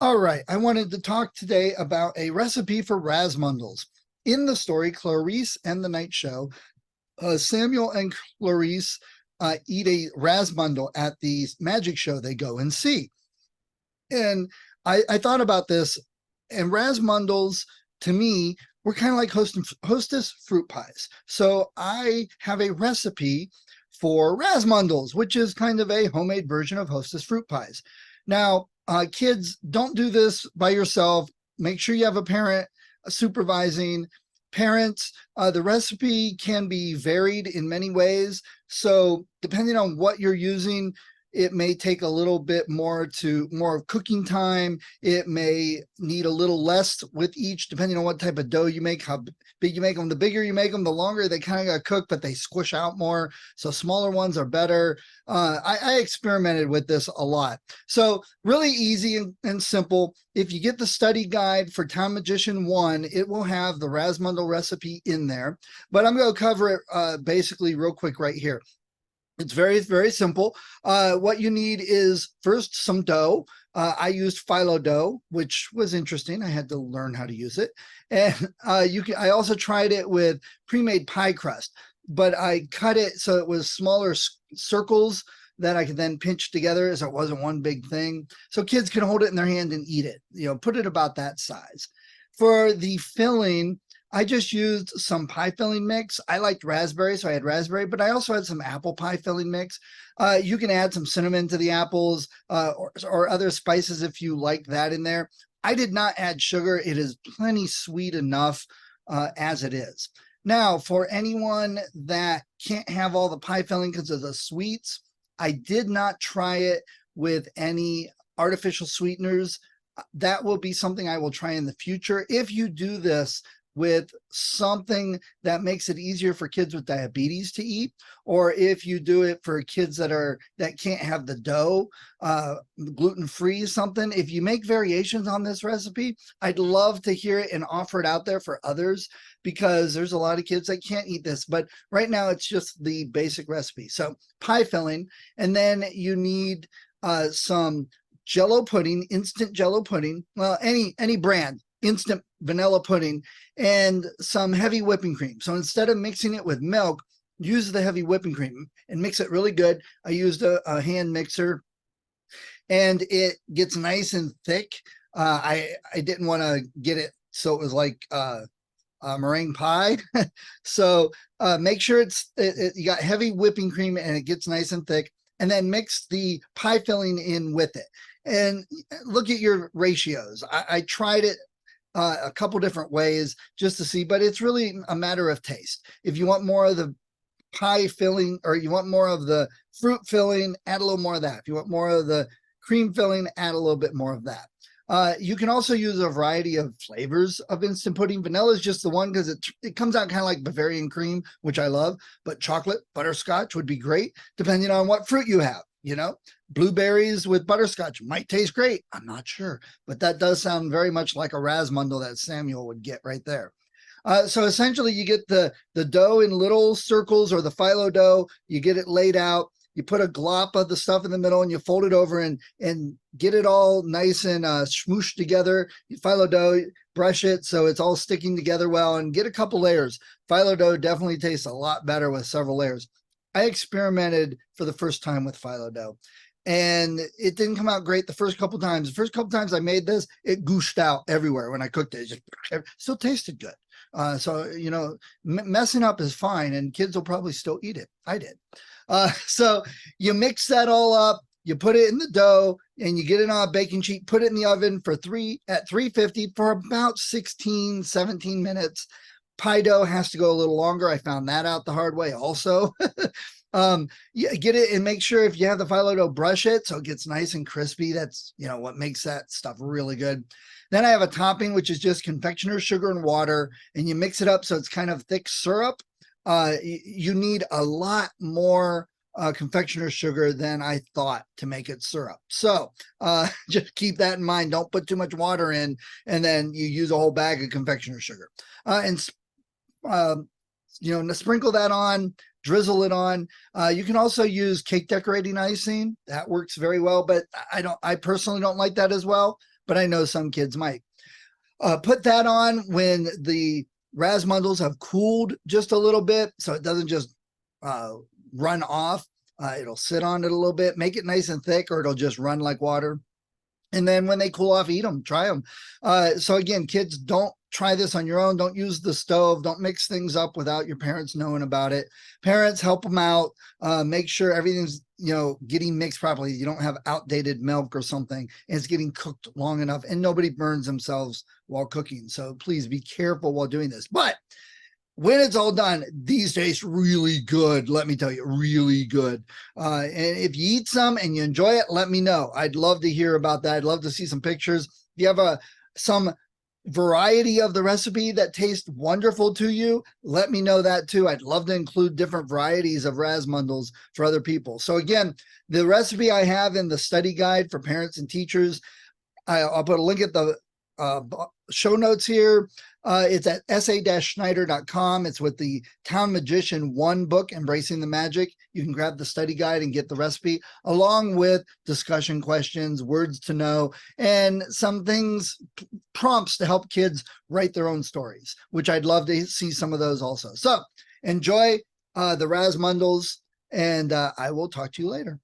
All right, I wanted to talk today about a recipe for Rasmundles. In the story, Clarice and the Night Show, Samuel and Clarice eat a Rasmundle at the magic show they go and see. And I thought about this, and Rasmundles to me were kind of like hostess fruit pies. So I have a recipe for Rasmundles, which is kind of a homemade version of hostess fruit pies. Now, kids, don't do this by yourself. Make sure you have a parent supervising. Parents, the recipe can be varied in many ways. So depending on what you're using, it may take a little bit more cooking time. It may need a little less with each, depending on what type of dough you make, how big you make them. The bigger you make them, the longer they kind of got cooked, but they squish out more. So smaller ones are better. I experimented with this a lot. So really easy and simple. If you get the study guide for Time Magician 1, it will have the Rasmundle recipe in there. But I'm going to cover it basically real quick right here. It's very, very simple. What you need is first some dough. I used phyllo dough, which was interesting. I had to learn how to use it. And I also tried it with pre-made pie crust, but I cut it so it was smaller circles that I could then pinch together so it wasn't one big thing. So kids can hold it in their hand and eat it, put it about that size. For the filling, I just used some pie filling mix. I liked raspberry, so I had raspberry, but I also had some apple pie filling mix. You can add some cinnamon to the apples or other spices if you like that in there. I did not add sugar. It is plenty sweet enough as it is. Now, for anyone that can't have all the pie filling because of the sweets, I did not try it with any artificial sweeteners. That will be something I will try in the future. If you do this with something that makes it easier for kids with diabetes to eat, or if you do it for kids that can't have the dough, gluten-free something, if you make variations on this recipe, I'd love to hear it and offer it out there for others, because there's a lot of kids that can't eat this. But right now it's just the basic recipe. So pie filling, and then you need some Jello pudding, instant Jello pudding, well, any brand, instant vanilla pudding, and some heavy whipping cream. So instead of mixing it with milk, use the heavy whipping cream and mix it really good. I used a hand mixer, and it gets nice and thick. I didn't want to get it so it was like meringue pie. So make sure you got heavy whipping cream and it gets nice and thick, and then mix the pie filling in with it. And look at your ratios. I tried it a couple different ways just to see, but it's really a matter of taste. If you want more of the pie filling, or you want more of the fruit filling, add a little more of that. If you want more of the cream filling, add a little bit more of that. You can also use a variety of flavors of instant pudding. Vanilla is just the one because it comes out kind of like Bavarian cream, which I love, but chocolate, butterscotch would be great depending on what fruit you have. Blueberries with butterscotch might taste great. I'm not sure, but that does sound very much like a Rasmundle that Samuel would get right there. So essentially you get the dough in little circles, or the phyllo dough. You get it laid out. You put a glop of the stuff in the middle and you fold it over and get it all nice and smooshed together. You phyllo dough, brush it so it's all sticking together well, and get a couple layers. Phyllo dough definitely tastes a lot better with several layers. I experimented for the first time with phyllo dough, and it didn't come out great the first couple times. The first couple times I made this, it gooshed out everywhere when I cooked it. It still tasted good. So, messing up is fine, and kids will probably still eat it. I did. So you mix that all up, you put it in the dough, and you get it on a baking sheet, put it in the oven at 350 for about 16, 17 minutes. Pie dough has to go a little longer. I found that out the hard way also. You get it and make sure if you have the phyllo dough, brush it so it gets nice and crispy. That's, what makes that stuff really good. Then I have a topping, which is just confectioner's sugar and water, and you mix it up so it's kind of thick syrup. You need a lot more confectioner's sugar than I thought to make it syrup. So just keep that in mind. Don't put too much water in, and then you use a whole bag of confectioner's sugar. And sprinkle that on, drizzle it on. You can also use cake decorating icing. That works very well, but I personally don't like that as well. but I know some kids might. Put that on when the Rasmundles have cooled just a little bit, so it doesn't just run off. It'll sit on it a little bit, make it nice and thick, or it'll just run like water. And then when they cool off, eat them, try them. So again, kids, don't try this on your own. Don't use the stove. Don't mix things up without your parents knowing about it. Parents, help them out. Make sure everything's, getting mixed properly. You don't have outdated milk or something, and it's getting cooked long enough, and nobody burns themselves while cooking. So please be careful while doing this. But when it's all done, these taste really good. Let me tell you, really good. And if you eat some and you enjoy it, let me know. I'd love to hear about that. I'd love to see some pictures. If you have some variety of the recipe that tastes wonderful to you, let me know that too. I'd love to include different varieties of Rasmundles for other people. So again, the recipe I have in the study guide for parents and teachers, I'll put a link at the show notes here. It's at sa-schneider.com. It's with the Town Magician 1 book, Embracing the Magic. You can grab the study guide and get the recipe along with discussion questions, words to know, and some things, prompts to help kids write their own stories, which I'd love to see some of those also. So enjoy the Rasmundles, and I will talk to you later.